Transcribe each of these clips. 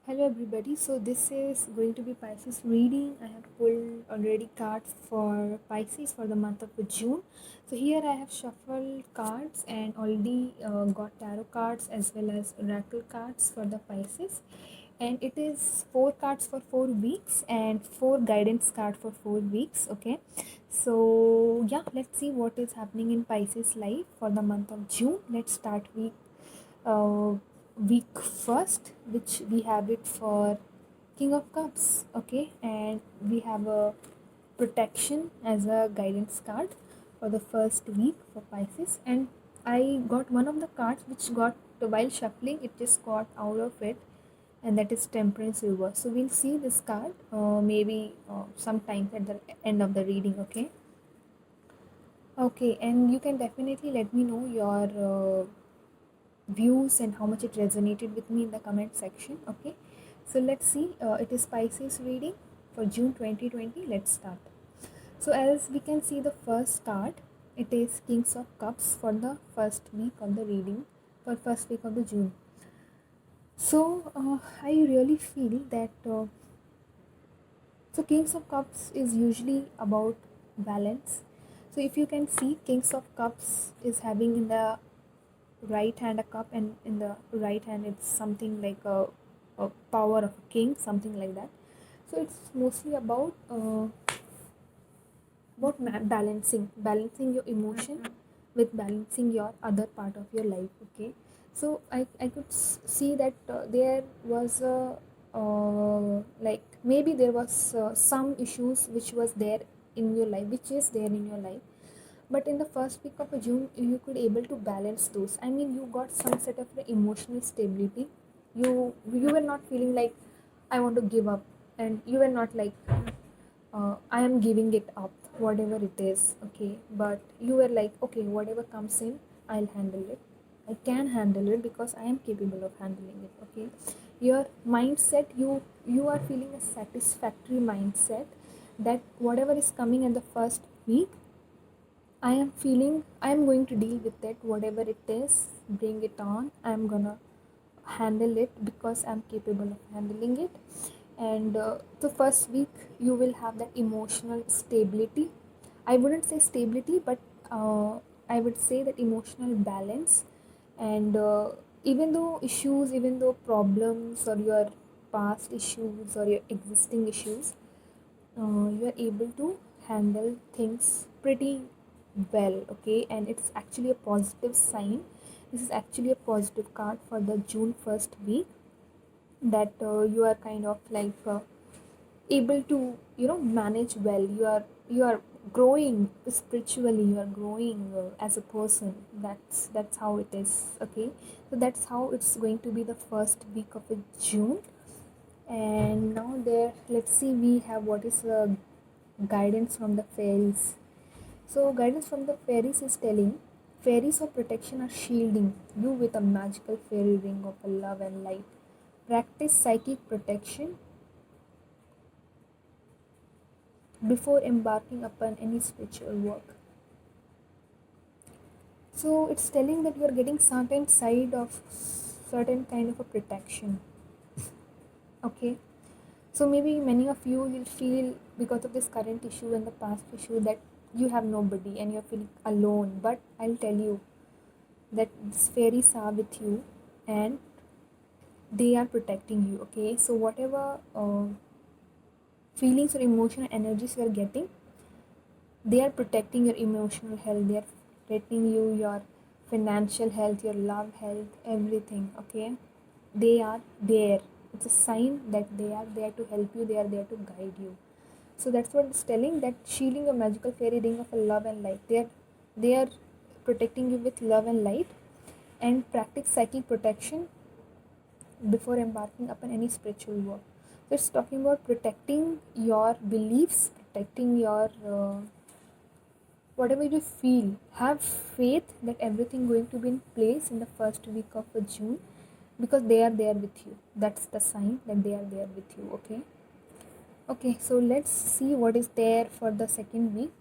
Hello everybody. So this is going to be Pisces reading. I have pulled already cards for Pisces for the month of June. So here I have shuffled cards and already got tarot cards as well as oracle cards for the Pisces. And it is 4 cards for 4 weeks and 4 guidance card for 4 weeks. Okay. So yeah, let's see what is happening in Pisces life for the month of June. Let's start with uh, week first, which we have it for King of Cups. Okay, and we have a protection as a guidance card for the first week for Pisces. And I got one of the cards which got, while shuffling, it just got out of it, and that is Temperance Reverse. So we'll see this card maybe sometime at the end of the reading. Okay, and you can definitely let me know your views and how much it resonated with me in the comment section. Okay, so let's see. It is Pisces reading for June 2020. Let's start. So as we can see, the first card, it is Kings of Cups for the first week of the reading, for first week of the June. So I really feel that so Kings of Cups is usually about balance. So if you can see, Kings of Cups is having in the right hand a cup, and in the right hand it's something like a power of a king, something like that. So it's mostly about balancing your emotion with balancing your other part of your life. Okay, so I could see that there was a like maybe there was some issues which was there in your life, which is there in your life, but in the first week of June you could able to balance those. I mean, you got some set of emotional stability. You were not feeling like I want to give up, and you were not like I am giving it up, whatever it is. Okay, but you were like, okay, whatever comes in, I'll handle it. I can handle it because I am capable of handling it. Okay, your mindset, you are feeling a satisfactory mindset that whatever is coming in the first week, I am feeling I am going to deal with it, whatever it is, bring it on. I'm gonna handle it because I'm capable of handling it. And the first week, you will have that emotional stability. I wouldn't say stability, but I would say that emotional balance. And even though problems or your past issues or your existing issues, you are able to handle things pretty well. Okay, and it's actually a positive sign. This is actually a positive card for the June 1st week, that you are kind of like able to manage well. You are growing spiritually, you are growing as a person. That's how it is. Okay, so that's how it's going to be the first week of June. And now there, let's see, we have what is the guidance from the fairies. So guidance from the fairies is telling, fairies of protection are shielding you with a magical fairy ring of love and light. Practice psychic protection before embarking upon any spiritual work. So it's telling that you are getting certain side of certain kind of a protection. Okay, so maybe many of you will feel, because of this current issue and the past issue, that you have nobody and you're feeling alone. But I'll tell you that these fairies are with you, and they are protecting you. Okay, so whatever feelings or emotional energies you are getting, they are protecting your emotional health. They are protecting your financial health, your love health, everything. Okay, they are there. It's a sign that they are there to help you, they are there to guide you. So that's what it's telling, that shielding a magical fairy ring of love and light. They are protecting you with love and light. And practice psychic protection before embarking upon any spiritual work. So it's talking about protecting your beliefs, protecting your whatever you feel. Have faith that everything going to be in place in the first week of June, because they are there with you. That's the sign that they are there with you. Okay, so let's see what is there for the second week.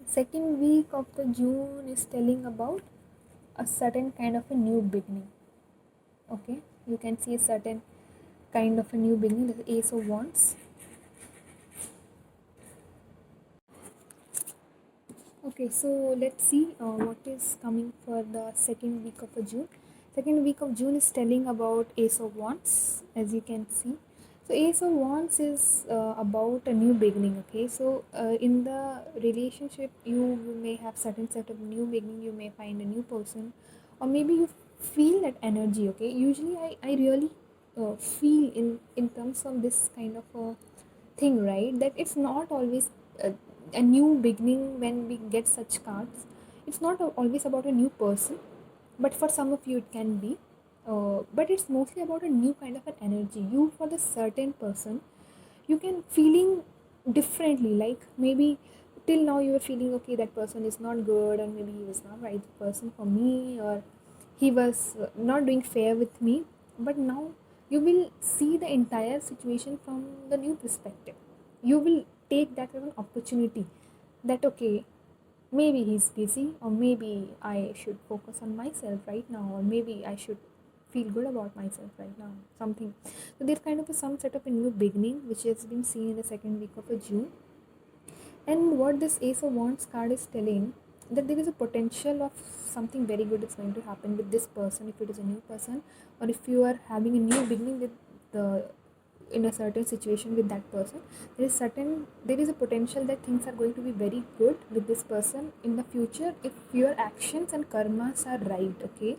Second week of the June is telling about a certain kind of a new beginning. Okay, you can see a certain kind of a new beginning, the Ace of Wands. Okay, so let's see what is coming for the second week of June. Second week of June is telling about Ace of Wands, as you can see. So Ace of Wands is about a new beginning. Okay, so in the relationship, you may have certain set of new beginning. You may find a new person, or maybe you feel that energy. Okay, usually I really feel in terms of this kind of a thing, right, that it's not always a new beginning. When we get such cards, it's not always about a new person, but for some of you it can be, but it's mostly about a new kind of an energy. You, for the certain person, you can feeling differently, like maybe till now you were feeling okay, that person is not good, or maybe he was not right person for me, or he was not doing fair with me. But now you will see the entire situation from the new perspective. You will take that as an opportunity, that okay, maybe he's busy, or maybe I should focus on myself right now, or maybe I should feel good about myself right now, something. So there's kind of some set of a new beginning which has been seen in the second week of a June. And what this Ace of Wands card is telling, that there is a potential of something very good is going to happen with this person, if it is a new person, or if you are having a new beginning with the in a certain situation with that person. There is a potential that things are going to be very good with this person in the future, if your actions and karmas are right. Okay,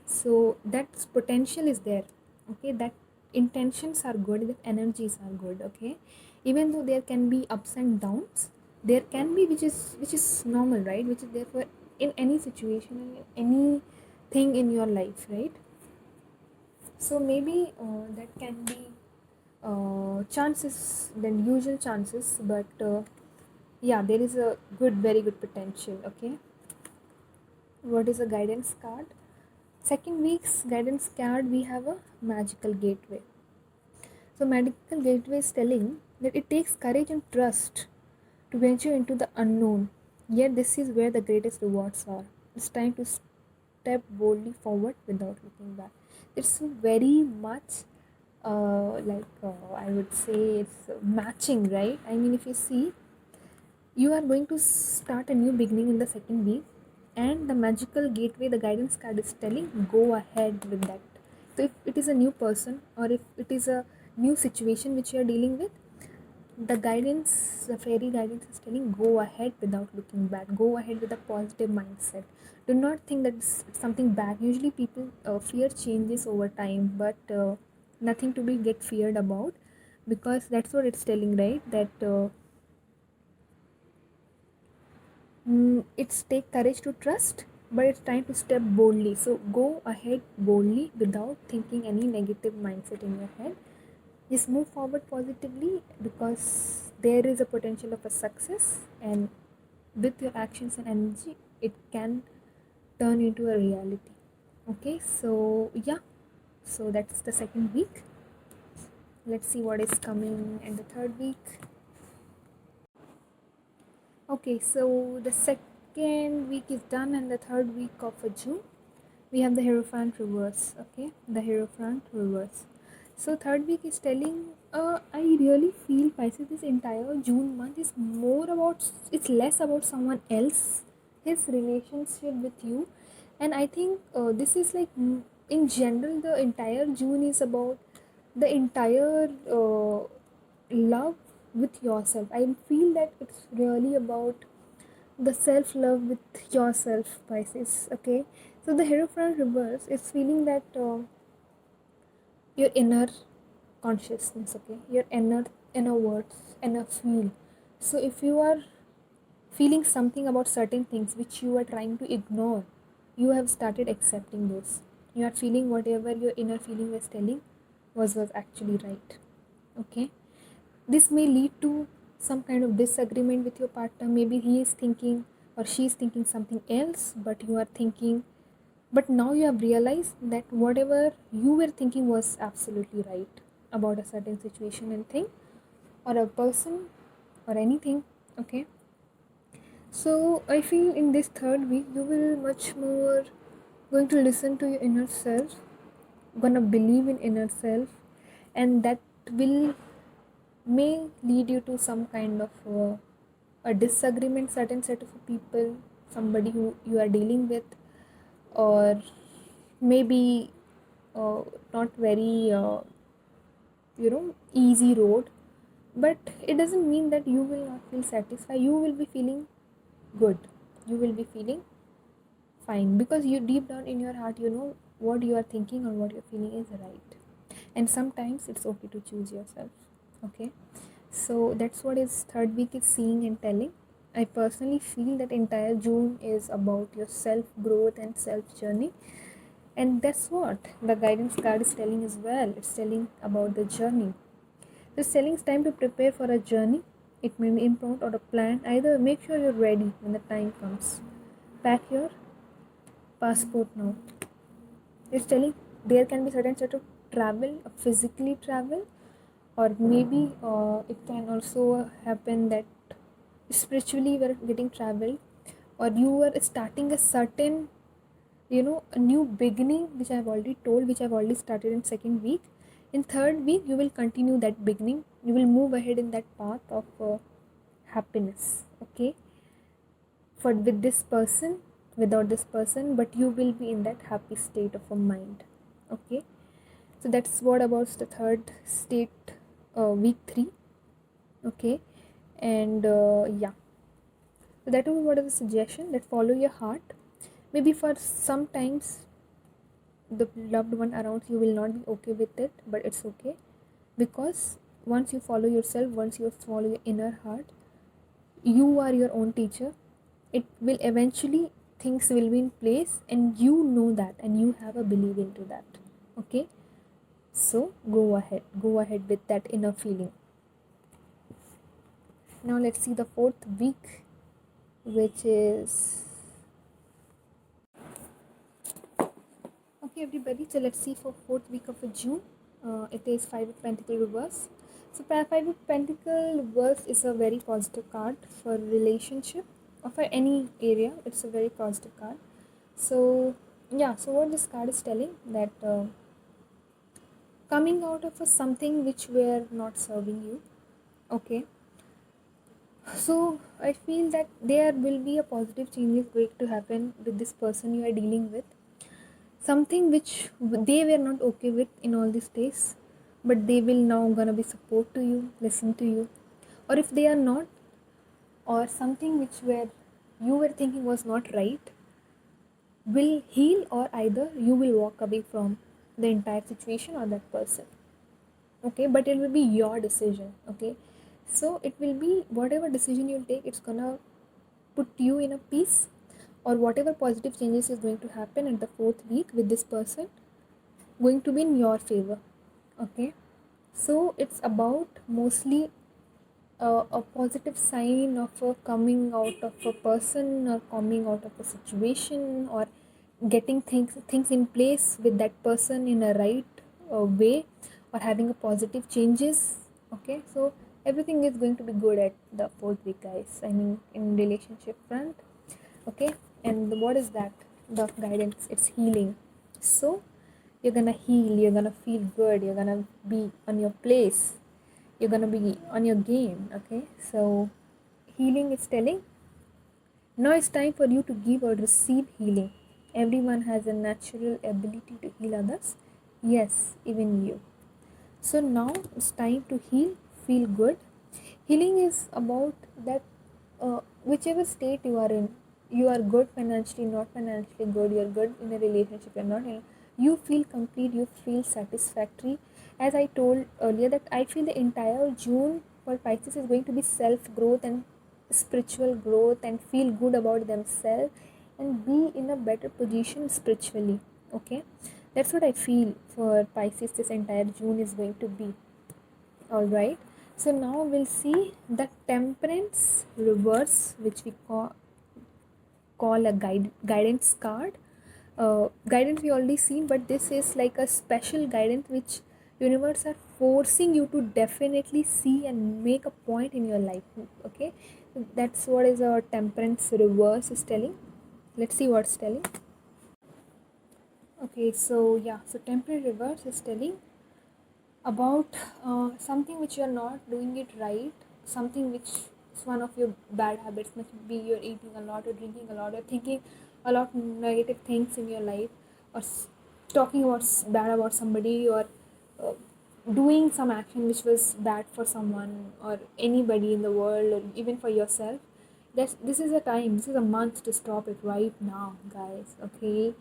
so that potential is there. Okay, that intentions are good, the energies are good. Okay, even though there can be ups and downs, there can be, which is normal, right, which is there for in any situation, in anything in your life, right? So maybe that can be chances than usual chances, but yeah, there is a good, very good potential. Okay, what is a guidance card? Second week's guidance card, we have a magical gateway. So magical gateway is telling that it takes courage and trust to venture into the unknown, yet this is where the greatest rewards are. It's time to step boldly forward without looking back. It's very much I would say it's matching, right? I mean, if you see, you are going to start a new beginning in the second week, and the magical gateway, the guidance card is telling, go ahead with that. So if it is a new person, or if it is a new situation which you are dealing with, the guidance, the fairy guidance is telling, go ahead without looking back, go ahead with a positive mindset. Do not think that it's something bad. Usually people fear changes over time, but nothing to be get feared about, because that's what it's telling, right, that it's take courage to trust, but it's time to step boldly. So go ahead boldly without thinking any negative mindset in your head. Just move forward positively, because there is a potential of a success, and with your actions and energy, it can turn into a reality. Okay, so yeah, so that's the second week. Let's see what is coming in the third week. Okay, so the second week is done, and the third week of June, we have the Hierophant reverse. Okay, the Hierophant reverse. So third week is telling, I really feel, Pisces, this entire June month is more about, it's less about someone else, his relationship with you. And I think this is like, in general, the entire June is about the entire love with yourself. I feel that it's really about the self love with yourself, Pisces. Okay, so the Hierophant reverse is feeling that your inner consciousness, okay, your inner words, inner feel. So if you are feeling something about certain things which you are trying to ignore, you have started accepting those. You are feeling whatever your inner feeling was telling was actually right. Okay, this may lead to some kind of disagreement with your partner. Maybe he is thinking or she is thinking something else, but you are thinking, but now you have realized that whatever you were thinking was absolutely right about a certain situation and thing, or a person, or anything. Okay, so I feel in this third week you will much more going to listen to your inner self, gonna believe in inner self, and that will may lead you to some kind of a disagreement, certain set of people, somebody who you are dealing with, or maybe uh, not very easy road. But it doesn't mean that you will not feel satisfied. You will be feeling good, you will be feeling fine, because you deep down in your heart you know what you are thinking or what you're feeling is right. And sometimes it's okay to choose yourself. Okay, so that's what is third week is seeing and telling. I personally feel that entire June is about your self growth and self journey. And that's what the guidance card is telling as well. It's telling about the journey. It's telling it's time to prepare for a journey. It may be impromptu or a plan. Either make sure you're ready when the time comes. Pack your passport now. It's telling there can be certain sort of travel, physically travel, or maybe it can also happen that spiritually we're getting travel, or you are starting a certain a new beginning, which I've already told, which I've already started in second week. In third week you will continue that beginning, you will move ahead in that path of happiness. Okay, for with this person, without this person, but you will be in that happy state of a mind. Okay, so that's what about the third state, week 3. Okay, and yeah, so that was what is the suggestion, that follow your heart. Maybe for sometimes the loved one around you will not be okay with it, but it's okay, because once you follow yourself, once you follow your inner heart, you are your own teacher. It will eventually, things will be in place, and you know that, and you have a belief into that. Okay, so go ahead with that inner feeling. Now let's see the fourth week, which is okay, everybody. So let's see for fourth week of June. It is Five of Pentacle reverse. So Five of Pentacle reverse is a very positive card for relationship or for any area. It's a very positive card. So yeah. So what this card is telling, that coming out of something which were not serving you. Okay. So I feel that there will be a positive changes going to happen with this person you are dealing with. Something which they were not okay with in all these days, but they will now gonna be support to you, listen to you. Or if they are not, or something which were you were thinking was not right, will heal, or either you will walk away from the entire situation or that person. Okay, but it will be your decision. Okay, so it will be whatever decision you'll take, it's gonna put you in a peace, or whatever positive changes is going to happen at the fourth week with this person going to be in your favor. Okay, so it's about mostly a positive sign of a coming out of a person, or coming out of a situation, or getting things in place with that person in a right way, or having a positive changes. Okay, so everything is going to be good at the fourth week, guys. I mean, in relationship front. Okay, and what is that, the guidance, it's healing. So you're gonna heal, you're gonna feel good, you're gonna be on your place, you're gonna be on your game. Okay, so healing is telling, now it's time for you to give or receive healing. Everyone has a natural ability to heal others, yes, even you. So now it's time to heal, feel good. Healing is about that, whichever state you are in, you are good financially, not financially good, you are good in a relationship, you're not in, you feel complete, you feel satisfactory. As I told earlier, that I feel the entire June for Pisces is going to be self growth and spiritual growth, and feel good about themselves and be in a better position spiritually. Okay, that's what I feel for Pisces this entire June is going to be. All right, so now we'll see the Temperance reverse, which we call a guidance card. Guidance we already seen, but this is like a special guidance which universe are forcing you to definitely see and make a point in your life. Okay, that's what is our Temperance reverse is telling. Let's see what's telling. Okay, so yeah, so Temperance reverse is telling, about something which you're not doing it right, something which is one of your bad habits. Must be you're eating a lot or drinking a lot or thinking a lot negative things in your life, or talking about bad about somebody, or uh, doing some action which was bad for someone or anybody in the world, or even for yourself. This is a time, this is a month to stop it right now, guys. Okay,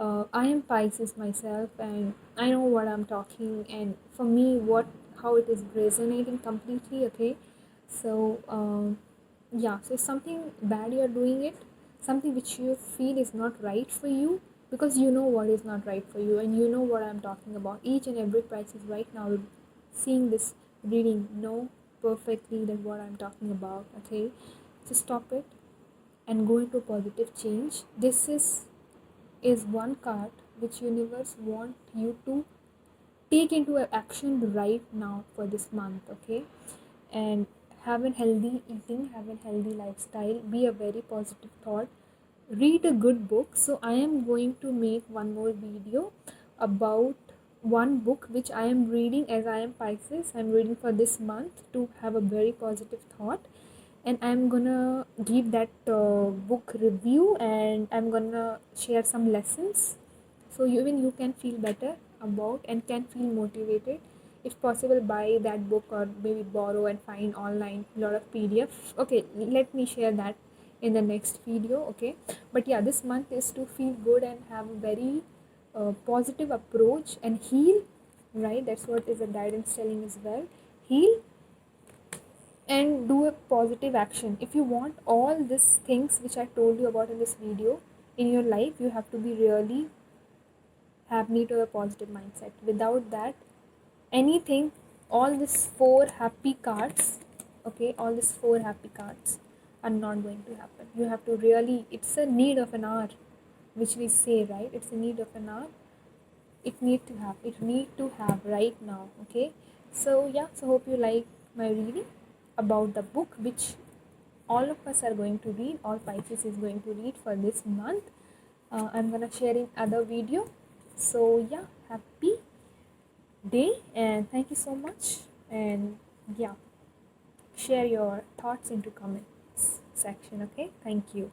I am Pisces myself, and I know what I'm talking, and for me, what how it is resonating completely. Okay, so yeah, so something bad you're doing it, something which you feel is not right for you, because you know what is not right for you, and you know what I'm talking about. Each and every Pisces right now, seeing this reading, know perfectly that what I'm talking about. Okay, so stop it and go into positive change. This is one card which universe want you to take into action right now for this month. Okay, and have a healthy eating, have a healthy lifestyle, be a very positive thought, read a good book. So I am going to make one more video about one book which I am reading, as I am Pisces. I'm reading for this month to have a very positive thought, and I'm gonna give that book review, and I'm gonna share some lessons, so even you can feel better about and can feel motivated. If possible, buy that book or maybe borrow and find online a lot of PDF. Okay, let me share that in the next video. Okay, but yeah, this month is to feel good and have a very positive approach and heal, right? That's what is the guidance telling as well. Heal and do a positive action. If you want all these things which I told you about in this video in your life, you have to be really have need of a positive mindset. Without that, anything, all these four happy cards, okay, all these four happy cards are not going to happen. You have to really, it's a need of an hour, which we say, right? It's a need of an hour. It need to have right now. Okay, so yeah, so hope you like my reading about the book which all of us are going to read, all Pisces is going to read for this month. I'm gonna share in other video. So yeah, happy day and thank you so much. And yeah, share your thoughts into comments section. Okay, thank you.